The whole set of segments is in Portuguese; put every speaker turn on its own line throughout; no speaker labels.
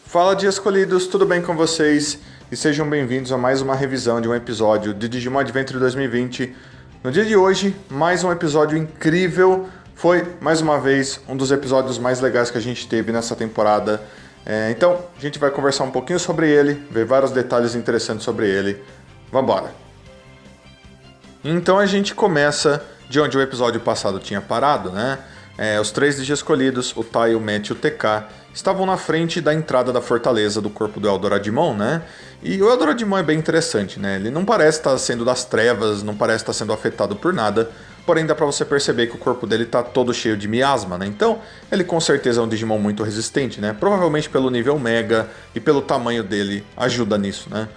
Fala, dia escolhidos, tudo bem com vocês? E sejam bem-vindos a mais uma revisão de um episódio de Digimon Adventure 2020. No dia de hoje, mais um episódio incrível. Foi, mais uma vez, um dos episódios mais legais que a gente teve nessa temporada. Então, a gente vai conversar um pouquinho sobre ele, ver vários detalhes interessantes sobre ele. Vambora! Então a gente começa de onde o episódio passado tinha parado, né? Os três Digi escolhidos, o Tai, o Matt e o TK, estavam na frente da entrada da fortaleza do corpo do Eldoradimon, né? E o Eldoradimon é bem interessante, né? Ele não parece estar sendo das trevas, não parece estar sendo afetado por nada, porém dá pra você perceber que o corpo dele tá todo cheio de miasma, né? Então, ele com certeza é um Digimon muito resistente, né? Provavelmente pelo nível Mega e pelo tamanho dele ajuda nisso, né?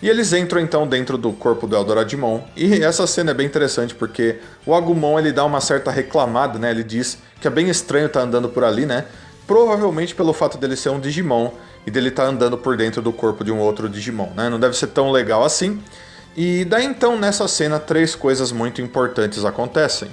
E eles entram então dentro do corpo do Eldoradimon, e essa cena é bem interessante porque o Agumon ele dá uma certa reclamada, né? Ele diz que é bem estranho estar andando por ali, né? Provavelmente pelo fato dele ser um Digimon e dele estar andando por dentro do corpo de um outro Digimon, né? Não deve ser tão legal assim. E daí então nessa cena três coisas muito importantes acontecem.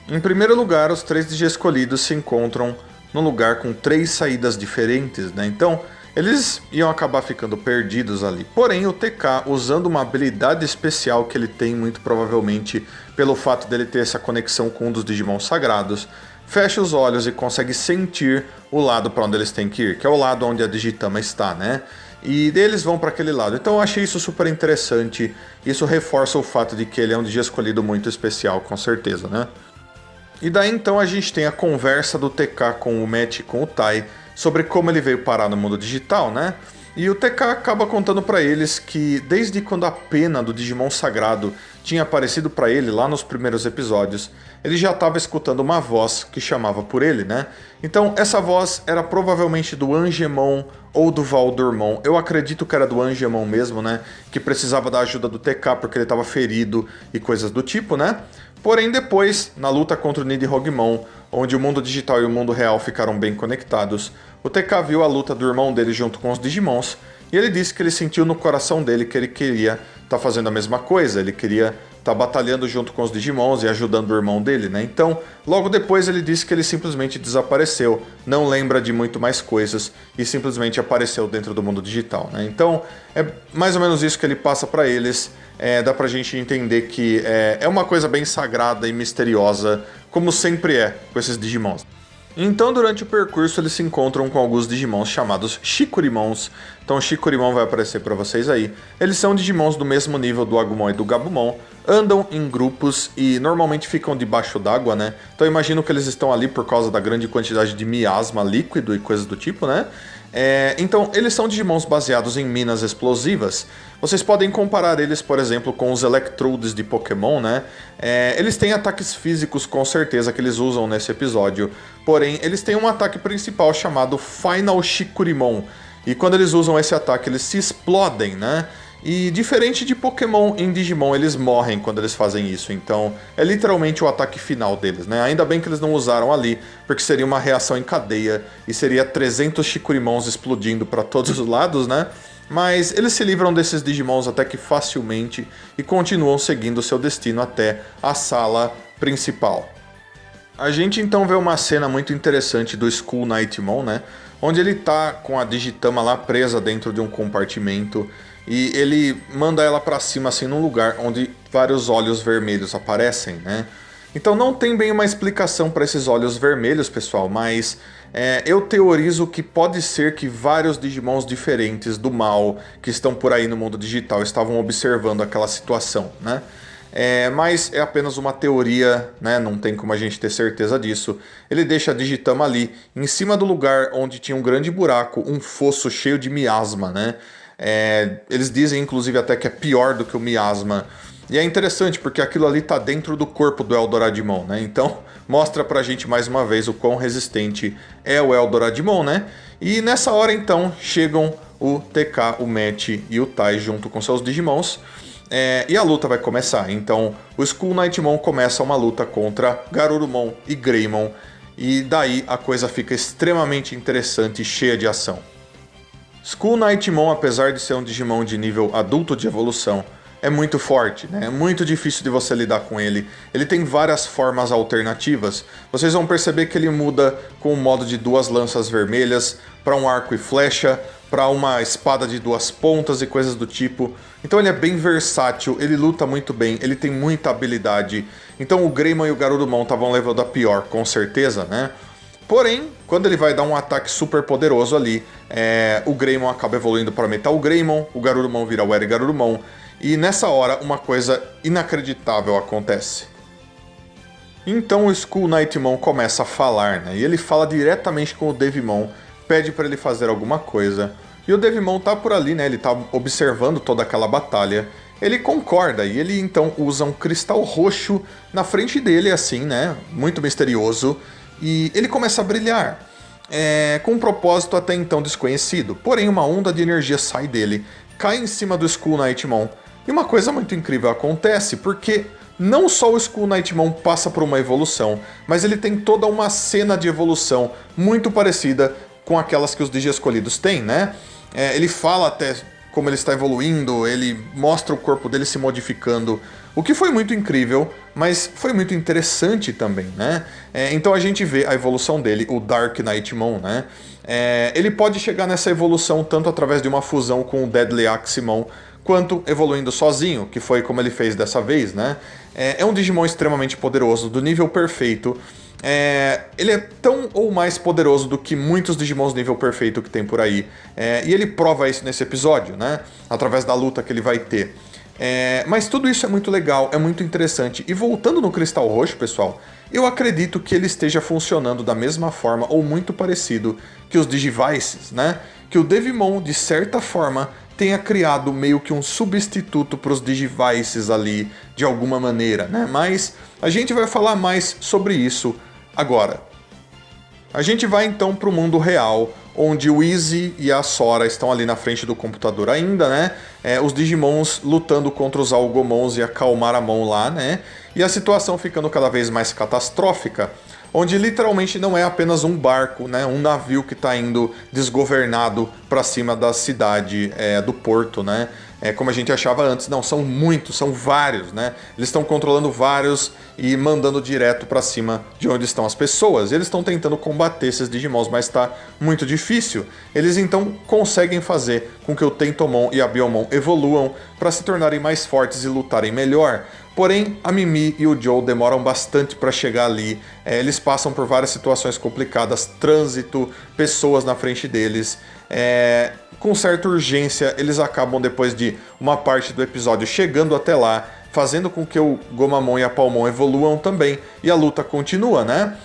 Em primeiro lugar, os três Digi escolhidos se encontram num lugar com três saídas diferentes, né? Então eles iam acabar ficando perdidos ali. Porém, o TK, usando uma habilidade especial que ele tem, muito provavelmente pelo fato dele ter essa conexão com um dos Digimon sagrados, fecha os olhos e consegue sentir o lado para onde eles têm que ir, que é o lado onde a Digitama está, né? E eles vão para aquele lado. Então eu achei isso super interessante. Isso reforça o fato de que ele é um Digi escolhido muito especial, com certeza, né? E daí então a gente tem a conversa do TK com o Matt e com o Tai sobre como ele veio parar no mundo digital, né? E o TK acaba contando pra eles que desde quando a pena do Digimon Sagrado tinha aparecido pra ele lá nos primeiros episódios, ele já estava escutando uma voz que chamava por ele, né? Então essa voz era provavelmente do Angemon ou do Valdormon. Eu acredito que era do Angemon mesmo, né? Que precisava da ajuda do TK porque ele estava ferido e coisas do tipo, né? Porém depois, na luta contra o Nidhogmon, onde o mundo digital e o mundo real ficaram bem conectados, o TK viu a luta do irmão dele junto com os Digimons, e ele disse que ele sentiu no coração dele que ele queria estar fazendo a mesma coisa, ele queria estar batalhando junto com os Digimons e ajudando o irmão dele, né? Então, logo depois ele disse que ele simplesmente desapareceu, não lembra de muito mais coisas e simplesmente apareceu dentro do mundo digital, né? Então, é mais ou menos isso que ele passa para eles. Dá pra gente entender que é uma coisa bem sagrada e misteriosa, como sempre é com esses Digimons. Então, durante o percurso, eles se encontram com alguns Digimons chamados Shikurimons. Então, o Shikurimon vai aparecer para vocês aí. Eles são Digimons do mesmo nível do Agumon e do Gabumon, andam em grupos e normalmente ficam debaixo d'água, né? Então, eu imagino que eles estão ali por causa da grande quantidade de miasma líquido e coisas do tipo, né? Então, eles são Digimons baseados em minas explosivas. Vocês podem comparar eles, por exemplo, com os Electrodes de Pokémon, né? Eles têm ataques físicos, com certeza, que eles usam nesse episódio. Porém, eles têm um ataque principal chamado Final Shikurimon. E quando eles usam esse ataque, eles se explodem, né? E diferente de Pokémon, em Digimon eles morrem quando eles fazem isso, então é literalmente o ataque final deles, né? Ainda bem que eles não usaram ali, porque seria uma reação em cadeia e seria 300 Shikurimons explodindo para todos os lados, né? Mas eles se livram desses Digimons até que facilmente e continuam seguindo seu destino até a sala principal. A gente então vê uma cena muito interessante do Skull Knightmon, né? Onde ele tá com a Digitama lá presa dentro de um compartimento e ele manda ela pra cima assim num lugar onde vários olhos vermelhos aparecem, né? Então não tem bem uma explicação para esses olhos vermelhos, pessoal, mas eu teorizo que pode ser que vários Digimons diferentes do mal que estão por aí no mundo digital estavam observando aquela situação, né? Mas é apenas uma teoria, né? Não tem como a gente ter certeza disso. Ele deixa a Digitama ali, em cima do lugar onde tinha um grande buraco, um fosso cheio de miasma, né? Eles dizem inclusive até que é pior do que o miasma. E é interessante porque aquilo ali tá dentro do corpo do Eldoradimon, né? Então mostra pra gente mais uma vez o quão resistente é o Eldoradimon, né? E nessa hora então chegam o TK, o Matt e o Tai junto com seus Digimons. E a luta vai começar. Então o Skull Knightmon começa uma luta contra Garurumon e Greymon. E daí a coisa fica extremamente interessante e cheia de ação. Skull Knightmon, apesar de ser um Digimon de nível adulto de evolução, é muito forte, né? É muito difícil de você lidar com ele. Ele tem várias formas alternativas. Vocês vão perceber que ele muda com o modo de 2 lanças vermelhas para um arco e flecha, para uma espada de 2 pontas e coisas do tipo. Então ele é bem versátil, ele luta muito bem, ele tem muita habilidade. Então o Greymon e o Garurumon estavam levando a pior, com certeza, né? Porém, quando ele vai dar um ataque super poderoso ali, o Greymon acaba evoluindo para Metal Greymon, o Garurumon vira o Eri Garurumon, e nessa hora uma coisa inacreditável acontece. Então o Skull Knightmon começa a falar, né? E ele fala diretamente com o Devimon, pede para ele fazer alguma coisa. E o Devimon tá por ali, né? Ele tá observando toda aquela batalha. Ele concorda e ele então usa um cristal roxo na frente dele, assim, né? Muito misterioso. E ele começa a brilhar, com um propósito até então desconhecido. Porém, uma onda de energia sai dele, cai em cima do Skull Knightmon. E uma coisa muito incrível acontece, porque não só o Skull Knightmon passa por uma evolução, mas ele tem toda uma cena de evolução muito parecida com aquelas que os Digi Escolhidos têm, né? Ele fala até como ele está evoluindo, ele mostra o corpo dele se modificando, o que foi muito incrível, mas foi muito interessante também, né? Então a gente vê a evolução dele, o Dark Knightmon, né? Ele pode chegar nessa evolução tanto através de uma fusão com o Deadly Axemon, quanto evoluindo sozinho, que foi como ele fez dessa vez, né? É um Digimon extremamente poderoso, do nível perfeito. Ele é tão ou mais poderoso do que muitos Digimons nível perfeito que tem por aí. E ele prova isso nesse episódio, né? Através da luta que ele vai ter. Mas tudo isso é muito legal, é muito interessante. E voltando no Cristal Roxo, pessoal, eu acredito que ele esteja funcionando da mesma forma ou muito parecido que os Digivices, né? Que o Devimon, de certa forma, tenha criado meio que um substituto para os Digivices ali, de alguma maneira, né? Mas a gente vai falar mais sobre isso agora. A gente vai então para o mundo real, onde o Izzy e a Sora estão ali na frente do computador ainda, né? Os Digimons lutando contra os Algomons e a Kalmaramon lá, né? E a situação ficando cada vez mais catastrófica, onde literalmente não é apenas um barco, né? Um navio que está indo desgovernado para cima da cidade, do porto, né? Como a gente achava antes, não, são muitos, são vários, né? Eles estão controlando vários e mandando direto para cima de onde estão as pessoas. Eles estão tentando combater esses Digimons, mas está muito difícil. Eles então conseguem fazer com que o Tentomon e a Biyomon evoluam para se tornarem mais fortes e lutarem melhor. Porém, a Mimi e o Joe demoram bastante para chegar ali. Eles passam por várias situações complicadas, trânsito, pessoas na frente deles. Com certa urgência, eles acabam, depois de uma parte do episódio, chegando até lá, fazendo com que o Gomamon e a Palmon evoluam também, e a luta continua, né?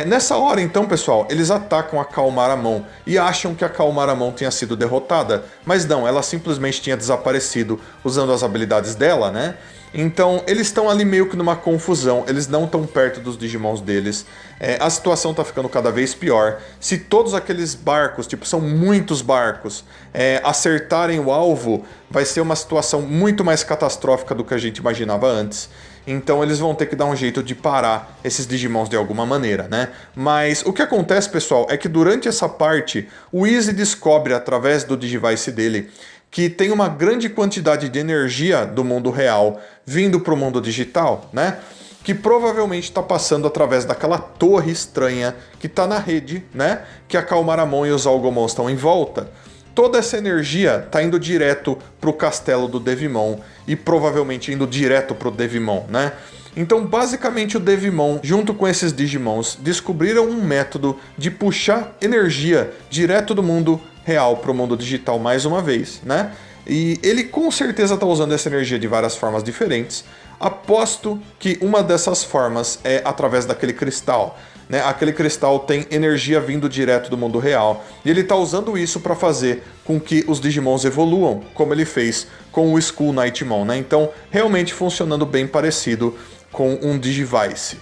Nessa hora, então, pessoal, eles atacam a Kalmaramon e acham que a Kalmaramon tinha sido derrotada, mas não, ela simplesmente tinha desaparecido usando as habilidades dela, né? Então, eles estão ali meio que numa confusão, eles não estão perto dos Digimons deles, a situação tá ficando cada vez pior. Se todos aqueles barcos, tipo, são muitos barcos, acertarem o alvo, vai ser uma situação muito mais catastrófica do que a gente imaginava antes. Então eles vão ter que dar um jeito de parar esses Digimons de alguma maneira, né? Mas o que acontece, pessoal, é que durante essa parte, o Izzy descobre, através do Digivice dele, que tem uma grande quantidade de energia do mundo real vindo para o mundo digital, né? Que provavelmente está passando através daquela torre estranha que está na rede, né? Que a Kalmaramon e os Algomon estão em volta. Toda essa energia está indo direto para o castelo do Devimon e provavelmente indo direto para o Devimon, né? Então, basicamente, o Devimon, junto com esses Digimons, descobriram um método de puxar energia direto do mundo real para o mundo digital mais uma vez, né? E ele com certeza está usando essa energia de várias formas diferentes. Aposto que uma dessas formas é através daquele cristal, né? Aquele cristal tem energia vindo direto do mundo real e ele está usando isso para fazer com que os Digimons evoluam, como ele fez com o Skull Knightmon, né? Então, realmente funcionando bem parecido com um Digivice.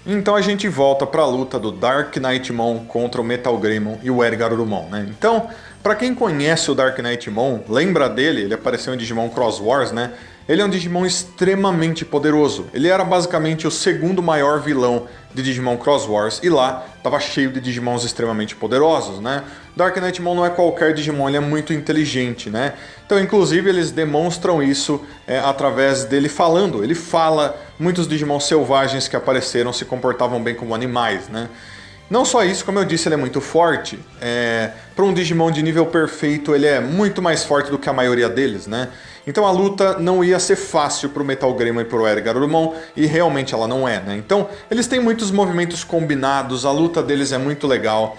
Então a gente volta para a luta do Dark Knightmon contra o Metal Greymon e o Eri Garurumon, né? Então, para quem conhece o Dark Knightmon, lembra dele, ele apareceu em Digimon Cross Wars, né? Ele é um Digimon extremamente poderoso. Ele era basicamente o segundo maior vilão de Digimon Cross Wars e lá estava cheio de Digimons extremamente poderosos, né? Dark Knightmon não é qualquer Digimon, ele é muito inteligente, né? Então, inclusive, eles demonstram isso através dele falando. Ele fala, muitos Digimon selvagens que apareceram se comportavam bem como animais, né? Não só isso, como eu disse, ele é muito forte. Para um Digimon de nível perfeito, ele é muito mais forte do que a maioria deles, né? Então a luta não ia ser fácil pro Metal Greymon e pro Ergarurumon, e realmente ela não é, né? Então eles têm muitos movimentos combinados, a luta deles é muito legal.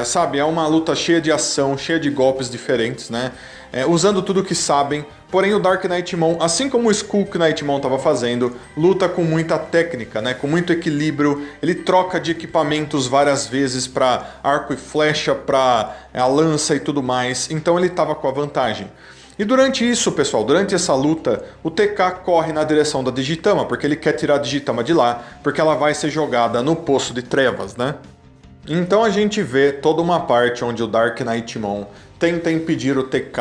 Sabe, é uma luta cheia de ação, cheia de golpes diferentes, né? Usando tudo que sabem. Porém o Dark Knightmon, assim como o Skull Knightmon estava fazendo, luta com muita técnica, né? Com muito equilíbrio. Ele troca de equipamentos várias vezes para arco e flecha, para a lança e tudo mais. Então ele estava com a vantagem. E durante isso, pessoal, durante essa luta, o TK corre na direção da Digitama, porque ele quer tirar a Digitama de lá, porque ela vai ser jogada no Poço de Trevas, né? Então a gente vê toda uma parte onde o Dark Knightmon tenta impedir o TK,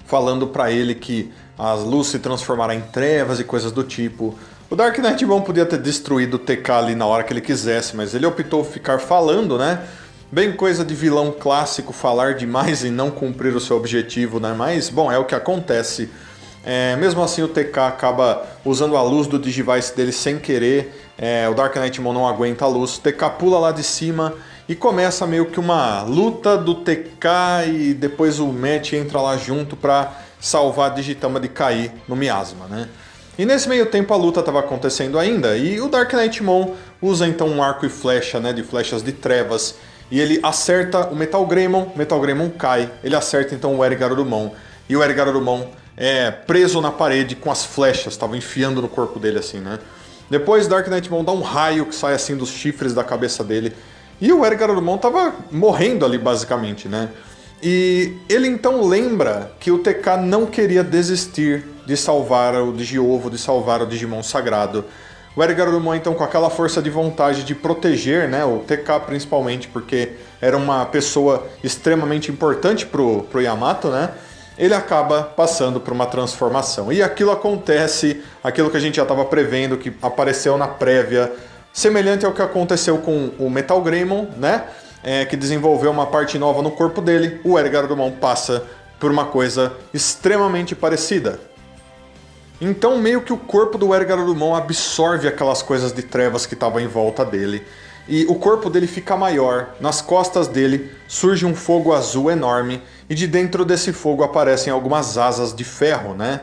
falando pra ele que as luzes se transformarão em trevas e coisas do tipo. O Dark Knightmon podia ter destruído o TK ali na hora que ele quisesse, mas ele optou ficar falando, né? Bem coisa de vilão clássico, falar demais e não cumprir o seu objetivo, né? Mas, bom, é o que acontece. Mesmo assim, o TK acaba usando a luz do Digivice dele sem querer. O Dark Knightmon não aguenta a luz. O TK pula lá de cima e começa meio que uma luta do TK e depois o Matt entra lá junto pra salvar a Digitama de cair no miasma, né? E nesse meio tempo a luta estava acontecendo ainda e o Dark Knightmon usa então um arco e flecha, né, de flechas de trevas, e ele acerta o Metal Greymon cai, ele acerta então o Ergarurumon, e o Ergarurumon é preso na parede com as flechas, estavam enfiando no corpo dele assim, né? Depois Dark Knightmon dá um raio que sai assim dos chifres da cabeça dele, e o Ergarurumon tava morrendo ali basicamente, né? E ele então lembra que o TK não queria desistir de salvar o Digiovo, de salvar o Digimon Sagrado. O Ergarurumon então com aquela força de vontade de proteger, né, o TK principalmente, porque era uma pessoa extremamente importante pro Yamato, né? Ele acaba passando por uma transformação. E aquilo acontece, aquilo que a gente já estava prevendo, que apareceu na prévia, semelhante ao que aconteceu com o Metal Greymon, né? Que desenvolveu uma parte nova no corpo dele. O Ergarurumon passa por uma coisa extremamente parecida. Então meio que o corpo do Ergarurumon absorve aquelas coisas de trevas que estavam em volta dele. E o corpo dele fica maior, nas costas dele surge um fogo azul enorme, e de dentro desse fogo aparecem algumas asas de ferro, né?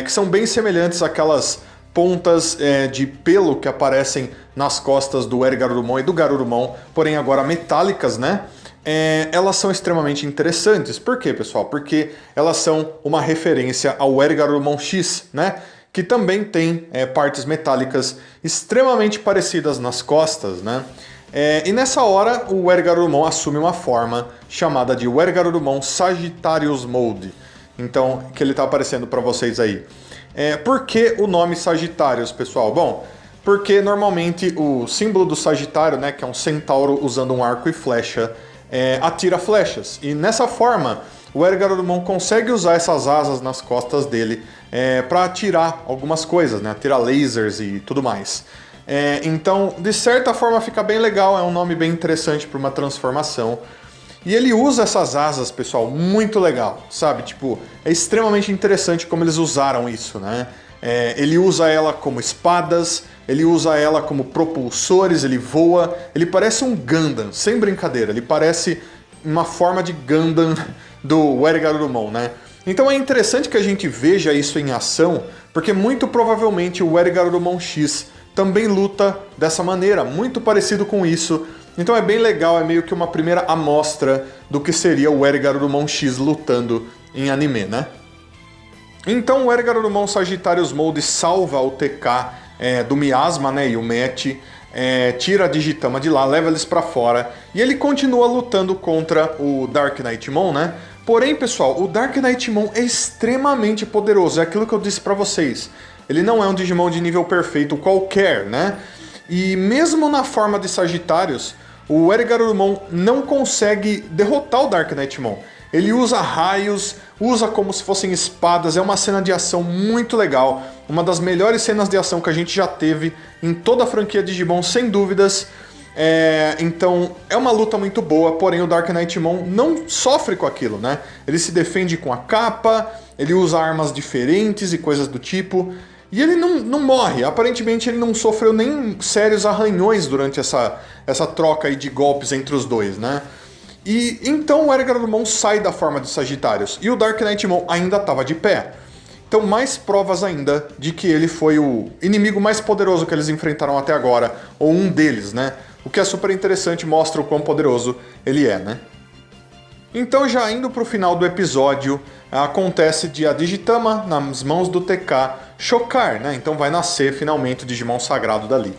Que são bem semelhantes àquelas pontas de pelo que aparecem nas costas do Ergarurumon e do Garurumon, porém agora metálicas, né? Elas são extremamente interessantes. Por quê, pessoal? Porque elas são uma referência ao Ergarurumon X, né? Que também tem partes metálicas extremamente parecidas nas costas, né? E nessa hora o Ergarurumon assume uma forma chamada de Ergarurumon Sagittarius Mode. Então, que ele está aparecendo para vocês aí. Por que o nome Sagittarius, pessoal? Bom, porque normalmente o símbolo do Sagitário, né, que é um centauro usando um arco e flecha, atira flechas. E nessa forma, o Ergarurumon consegue usar essas asas nas costas dele para atirar algumas coisas, né, atirar lasers e tudo mais. Então, de certa forma, fica bem legal, é um nome bem interessante para uma transformação. E ele usa essas asas, pessoal, muito legal, sabe? Tipo, é extremamente interessante como eles usaram isso, né? Ele usa ela como espadas, ele usa ela como propulsores, ele voa. Ele parece um Gundam, sem brincadeira. Ele parece uma forma de Gundam do Ergarurumon, né? Então é interessante que a gente veja isso em ação, porque muito provavelmente o Ergarurumon X também luta dessa maneira, muito parecido com isso. Então é bem legal, é meio que uma primeira amostra do que seria o Ergarurumon X lutando em anime, né? Então o Ergarurumon Sagittarius Mode salva o TK do miasma, né, e o Matt, tira a Digitama de lá, leva eles pra fora, e ele continua lutando contra o Dark Knightmon, né? Porém, pessoal, o Dark Knightmon é extremamente poderoso, é aquilo que eu disse pra vocês. Ele não é um Digimon de nível perfeito qualquer, né? E mesmo na forma de Sagitários, o Ergarurumon não consegue derrotar o Dark Knightmon. Ele usa raios, usa como se fossem espadas, é uma cena de ação muito legal. Uma das melhores cenas de ação que a gente já teve em toda a franquia Digimon, sem dúvidas. Então é uma luta muito boa, porém o Dark Knightmon não sofre com aquilo, né? Ele se defende com a capa, ele usa armas diferentes e coisas do tipo, e ele não morre. Aparentemente ele não sofreu nem sérios arranhões durante essa troca aí de golpes entre os dois, né? E então o Ergarurumon sai da forma de Sagitários, e o Dark Knightmon ainda estava de pé. Então, mais provas ainda de que ele foi o inimigo mais poderoso que eles enfrentaram até agora, ou um deles, né? O que é super interessante, mostra o quão poderoso ele é, né? Então, já indo pro final do episódio, acontece de a Digitama, nas mãos do TK, chocar, né? Então vai nascer finalmente o Digimon sagrado dali.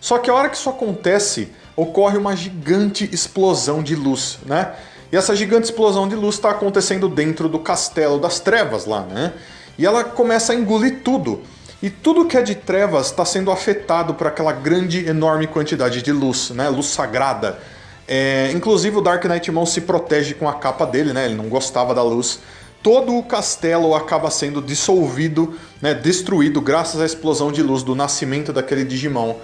Só que a hora que isso acontece, ocorre uma gigante explosão de luz, né? E essa gigante explosão de luz está acontecendo dentro do Castelo das Trevas lá, né? E ela começa a engolir tudo. E tudo que é de trevas está sendo afetado por aquela grande, enorme quantidade de luz, né? Luz sagrada. Inclusive o Dark Knightmon se protege com a capa dele, né? Ele não gostava da luz. Todo o castelo acaba sendo dissolvido, né? Destruído graças à explosão de luz do nascimento daquele Digimon.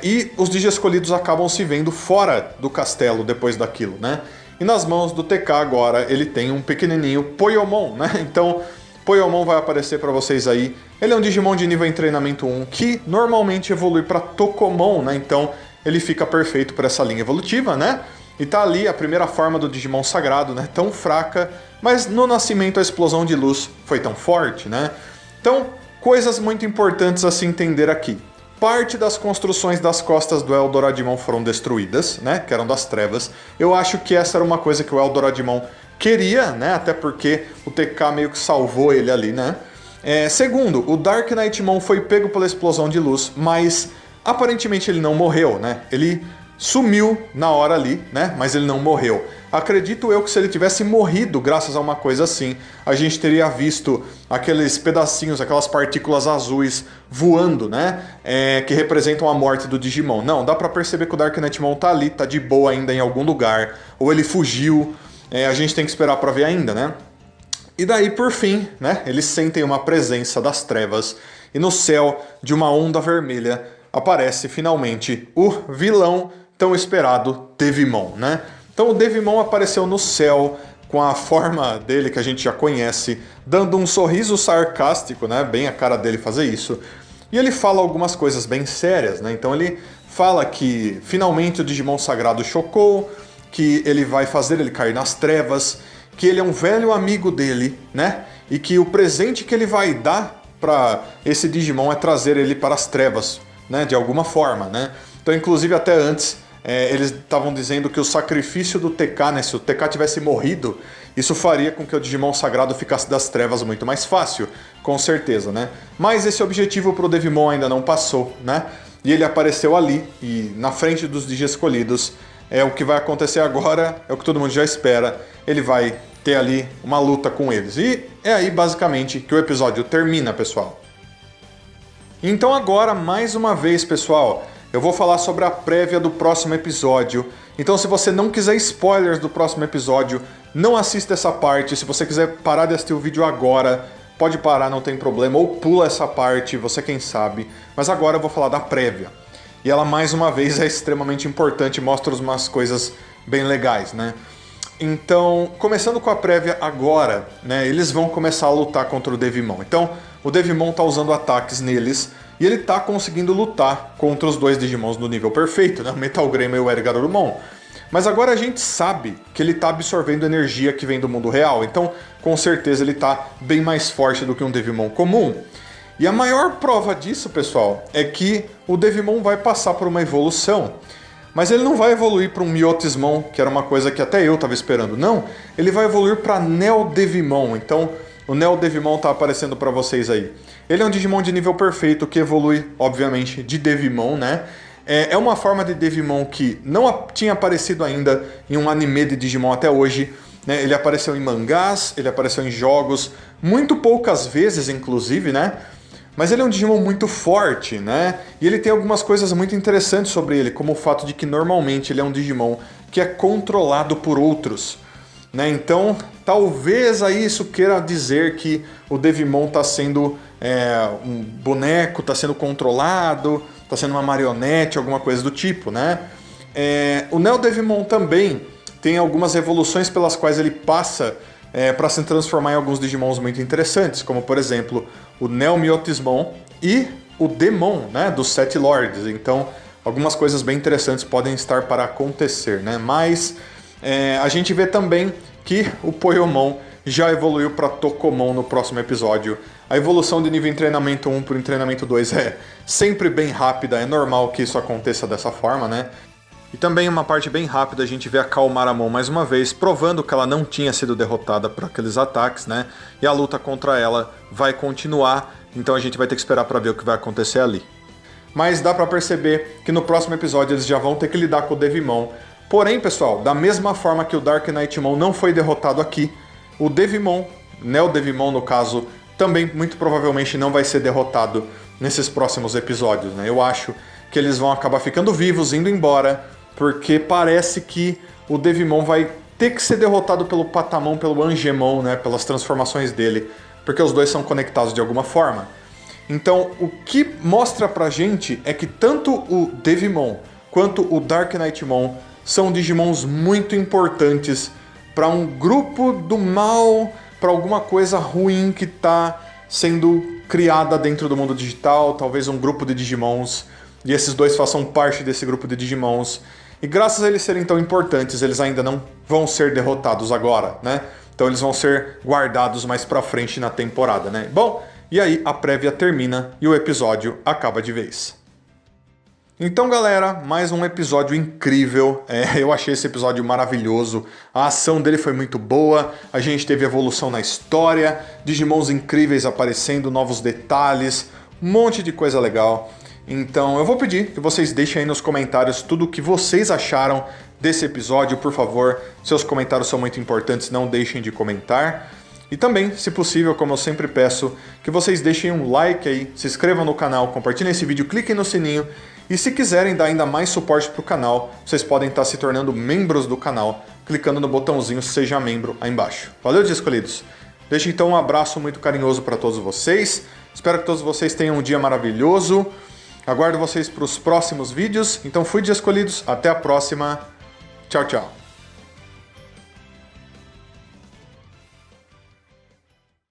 E os Digi escolhidos acabam se vendo fora do castelo depois daquilo, né? E nas mãos do TK agora ele tem um pequenininho Poyomon, né? Então Poyomon vai aparecer para vocês aí. Ele é um Digimon de nível em treinamento 1 que normalmente evolui para Tokomon, né? Então ele fica perfeito para essa linha evolutiva, né? E tá ali a primeira forma do Digimon sagrado, né? Tão fraca, mas no nascimento a explosão de luz foi tão forte, né? Então, coisas muito importantes a se entender aqui. Parte das construções das costas do Eldoradimon foram destruídas, né? Que eram das trevas. Eu acho que essa era uma coisa que o Eldoradimon queria, né? Até porque o TK meio que salvou ele ali, né? Segundo, o Dark Knightmon foi pego pela explosão de luz, mas aparentemente ele não morreu, né? Ele sumiu na hora ali, né? Mas ele não morreu. Acredito eu que se ele tivesse morrido graças a uma coisa assim, a gente teria visto aqueles pedacinhos, aquelas partículas azuis voando, né? Que representam a morte do Digimon. Não, dá pra perceber que o Dark Knightmon tá ali, tá de boa ainda em algum lugar, ou ele fugiu. A gente tem que esperar pra ver ainda, né? E daí, por fim, né? Eles sentem uma presença das trevas, e no céu de uma onda vermelha aparece finalmente o vilão tão esperado Devimon, né? Então o Devimon apareceu no céu com a forma dele que a gente já conhece, dando um sorriso sarcástico, né? Bem a cara dele fazer isso. E ele fala algumas coisas bem sérias, né? Então ele fala que finalmente o Digimon sagrado chocou, que ele vai fazer ele cair nas trevas, que ele é um velho amigo dele, né? E que o presente que ele vai dar para esse Digimon é trazer ele para as trevas, né? De alguma forma, né? Então, inclusive, até antes, eles estavam dizendo que o sacrifício do TK, né? Se o TK tivesse morrido, isso faria com que o Digimon sagrado ficasse das trevas muito mais fácil, com certeza, né? Mas esse objetivo pro Devimon ainda não passou, né? E ele apareceu ali, e na frente dos Digi escolhidos. O que vai acontecer agora é o que todo mundo já espera. Ele vai ter ali uma luta com eles. E é aí, basicamente, que o episódio termina, pessoal. Então agora, mais uma vez, pessoal, eu vou falar sobre a prévia do próximo episódio. Então se você não quiser spoilers do próximo episódio, não assista essa parte. Se você quiser parar de assistir o vídeo agora, pode parar, não tem problema. Ou pula essa parte, você quem sabe. Mas agora eu vou falar da prévia. E ela, mais uma vez, é extremamente importante, mostra umas coisas bem legais, né? Então, começando com a prévia agora, né? Eles vão começar a lutar contra o Devimon. Então, o Devimon tá usando ataques neles, e ele tá conseguindo lutar contra os dois Digimons no nível perfeito, né? O Metal Greymon e o Ergarurumon. Mas agora a gente sabe que ele tá absorvendo energia que vem do mundo real, então, com certeza, ele tá bem mais forte do que um Devimon comum. E a maior prova disso, pessoal, é que o Devimon vai passar por uma evolução. Mas ele não vai evoluir para um Myotismon, que era uma coisa que até eu estava esperando. Não, ele vai evoluir para Neo Devimon. Então, o Neo Devimon está aparecendo para vocês aí. Ele é um Digimon de nível perfeito, que evolui, obviamente, de Devimon, né? É uma forma de Devimon que não tinha aparecido ainda em um anime de Digimon até hoje. Né? Ele apareceu em mangás, ele apareceu em jogos, muito poucas vezes, inclusive, né? Mas ele é um Digimon muito forte, né? E ele tem algumas coisas muito interessantes sobre ele, como o fato de que normalmente ele é um Digimon que é controlado por outros, né? Então, talvez aí isso queira dizer que o Devimon está sendo um boneco, está sendo controlado, tá sendo uma marionete, alguma coisa do tipo, né? O Neo Devimon também tem algumas evoluções pelas quais ele passa para se transformar em alguns Digimons muito interessantes, como por exemplo o Neo Myotismon e o Demon, né, dos 7 Lords. Então algumas coisas bem interessantes podem estar para acontecer, né? Mas a gente vê também que o Poyomon já evoluiu para Tokomon no próximo episódio. A evolução de nível em treinamento 1 para o treinamento 2 é sempre bem rápida, é normal que isso aconteça dessa forma, né? E também uma parte bem rápida, a gente vê a Kalmaramon mais uma vez, provando que ela não tinha sido derrotada por aqueles ataques, né? E a luta contra ela vai continuar, então a gente vai ter que esperar para ver o que vai acontecer ali. Mas dá para perceber que no próximo episódio eles já vão ter que lidar com o Devimon. Porém, pessoal, da mesma forma que o Dark Knightmon não foi derrotado aqui, o Devimon, Neo Devimon no caso, também muito provavelmente não vai ser derrotado nesses próximos episódios, né? Eu acho que eles vão acabar ficando vivos, indo embora, porque parece que o Devimon vai ter que ser derrotado pelo Patamon, pelo Angemon, né? Pelas transformações dele, porque os dois são conectados de alguma forma. Então, o que mostra pra gente é que tanto o Devimon quanto o Dark Knightmon são Digimons muito importantes para um grupo do mal, para alguma coisa ruim que está sendo criada dentro do mundo digital, talvez um grupo de Digimons, e esses dois façam parte desse grupo de Digimons. E graças a eles serem tão importantes, eles ainda não vão ser derrotados agora, né? Então eles vão ser guardados mais pra frente na temporada, né? Bom, e aí a prévia termina e o episódio acaba de vez. Então, galera, mais um episódio incrível. Eu achei esse episódio maravilhoso. A ação dele foi muito boa. A gente teve evolução na história, Digimons incríveis aparecendo, novos detalhes, um monte de coisa legal. Então, eu vou pedir que vocês deixem aí nos comentários tudo o que vocês acharam desse episódio, por favor. Seus comentários são muito importantes, não deixem de comentar. E também, se possível, como eu sempre peço, que vocês deixem um like aí, se inscrevam no canal, compartilhem esse vídeo, cliquem no sininho. E se quiserem dar ainda mais suporte para o canal, vocês podem estar se tornando membros do canal, clicando no botãozinho Seja Membro aí embaixo. Valeu, Dia Escolhidos! Deixo então um abraço muito carinhoso para todos vocês. Espero que todos vocês tenham um dia maravilhoso. Aguardo vocês para os próximos vídeos. Então fui, Dia Escolhidos. Até a próxima. Tchau, tchau.